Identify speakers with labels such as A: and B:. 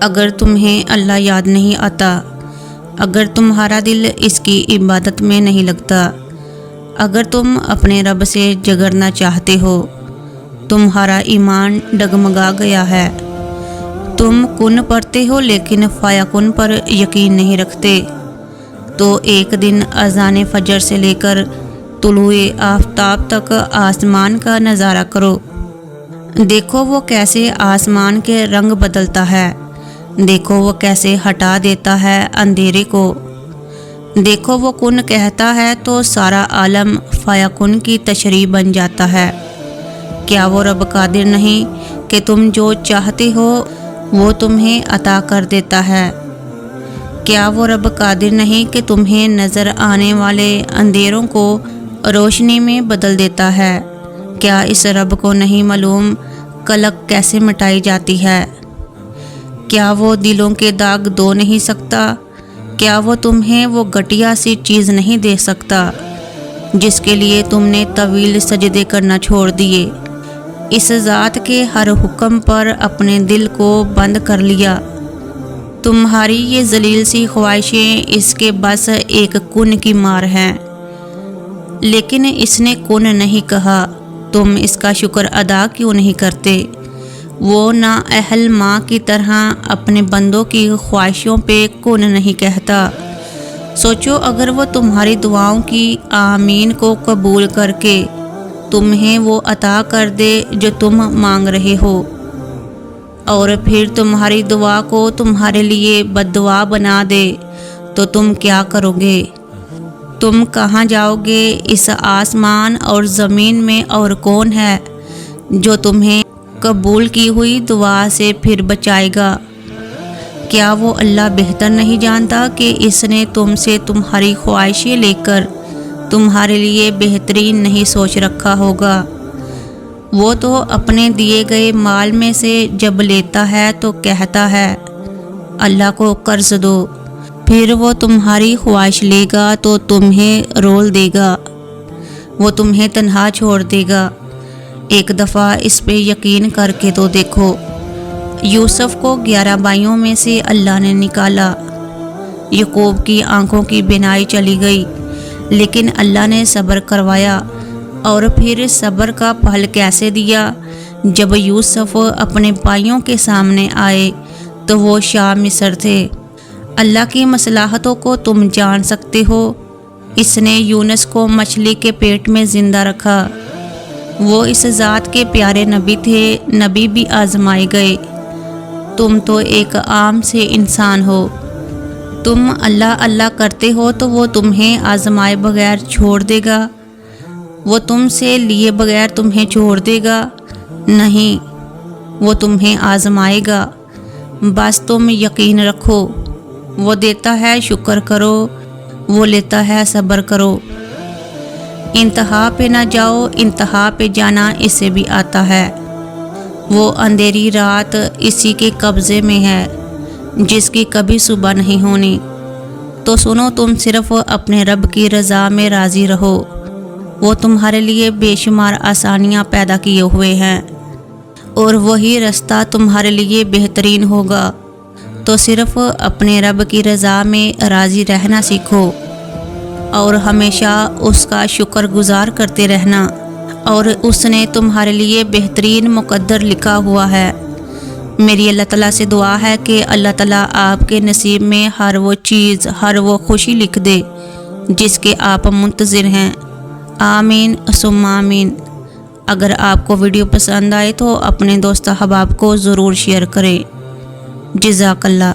A: اگر تمہیں اللہ یاد نہیں آتا، اگر تمہارا دل اس کی عبادت میں نہیں لگتا، اگر تم اپنے رب سے جگرنا چاہتے ہو، تمہارا ایمان ڈگمگا گیا ہے، تم کن پڑھتے ہو لیکن فیکن پر یقین نہیں رکھتے، تو ایک دن اذان فجر سے لے کر طلوع آفتاب تک آسمان کا نظارہ کرو۔ دیکھو وہ کیسے آسمان کے رنگ بدلتا ہے، دیکھو وہ کیسے ہٹا دیتا ہے اندھیرے کو، دیکھو وہ کن کہتا ہے تو سارا عالم فیکن کی تشریح بن جاتا ہے۔ کیا وہ رب قادر نہیں کہ تم جو چاہتے ہو وہ تمہیں عطا کر دیتا ہے؟ کیا وہ رب قادر نہیں کہ تمہیں نظر آنے والے اندھیروں کو روشنی میں بدل دیتا ہے؟ کیا اس رب کو نہیں معلوم قلق کیسے مٹائی جاتی ہے؟ کیا وہ دلوں کے داغ دھو نہیں سکتا؟ کیا وہ تمہیں وہ گھٹیا سی چیز نہیں دے سکتا جس کے لیے تم نے طویل سجدے کرنا چھوڑ دیے؟ اس ذات کے ہر حکم پر اپنے دل کو بند کر لیا۔ تمہاری یہ ذلیل سی خواہشیں اس کے بس ایک کن کی مار ہیں، لیکن اس نے کن نہیں کہا، تم اس کا شکر ادا کیوں نہیں کرتے؟ وہ نا اہل ماں کی طرح اپنے بندوں کی خواہشوں پہ کن نہیں کہتا۔ سوچو اگر وہ تمہاری دعاؤں کی آمین کو قبول کر کے تمہیں وہ عطا کر دے جو تم مانگ رہے ہو، اور پھر تمہاری دعا کو تمہارے لیے بد دعا بنا دے تو تم کیا کرو گے؟ تم کہاں جاؤ گے؟ اس آسمان اور زمین میں اور کون ہے جو تمہیں قبول کی ہوئی دعا سے پھر بچائے گا؟ کیا وہ اللہ بہتر نہیں جانتا کہ اس نے تم سے تمہاری خواہشیں لے کر تمہارے لیے بہترین نہیں سوچ رکھا ہوگا؟ وہ تو اپنے دیے گئے مال میں سے جب لیتا ہے تو کہتا ہے اللہ کو قرض دو، پھر وہ تمہاری خواہش لے گا تو تمہیں رول دے گا، وہ تمہیں تنہا چھوڑ دے گا۔ ایک دفعہ اس پہ یقین کر کے تو دیکھو، یوسف کو 11 بھائیوں میں سے اللہ نے نکالا، یعقوب کی آنکھوں کی بینائی چلی گئی لیکن اللہ نے صبر کروایا، اور پھر صبر کا پھل کیسے دیا؟ جب یوسف اپنے بھائیوں کے سامنے آئے تو وہ شام مصر تھے۔ اللہ کی مصلحتوں کو تم جان سکتے ہو، اس نے یونس کو مچھلی کے پیٹ میں زندہ رکھا، وہ اس ذات کے پیارے نبی تھے، نبی بھی آزمائے گئے، تم تو ایک عام سے انسان ہو۔ تم اللہ اللہ کرتے ہو تو وہ تمہیں آزمائے بغیر چھوڑ دے گا؟ وہ تم سے لیے بغیر تمہیں چھوڑ دے گا؟ نہیں، وہ تمہیں آزمائے گا، بس تم یقین رکھو، وہ دیتا ہے شکر کرو، وہ لیتا ہے صبر کرو۔ انتہا پہ نہ جاؤ، انتہا پہ جانا اسے بھی آتا ہے۔ وہ اندھیری رات اسی کے قبضے میں ہے جس کی کبھی صبح نہیں ہونی۔ تو سنو، تم صرف اپنے رب کی رضا میں راضی رہو، وہ تمہارے لیے بے شمار آسانیاں پیدا کیے ہوئے ہیں، اور وہی رستہ تمہارے لیے بہترین ہوگا۔ تو صرف اپنے رب کی رضا میں راضی رہنا سیکھو، اور ہمیشہ اس کا شکر گزار کرتے رہنا، اور اس نے تمہارے لیے بہترین مقدر لکھا ہوا ہے۔ میری اللہ تعالیٰ سے دعا ہے کہ اللہ تعالیٰ آپ کے نصیب میں ہر وہ چیز، ہر وہ خوشی لکھ دے جس کے آپ منتظر ہیں۔ آمین ثم آمین۔ اگر آپ کو ویڈیو پسند آئے تو اپنے دوست احباب کو ضرور شیئر کریں۔ جزاک اللہ۔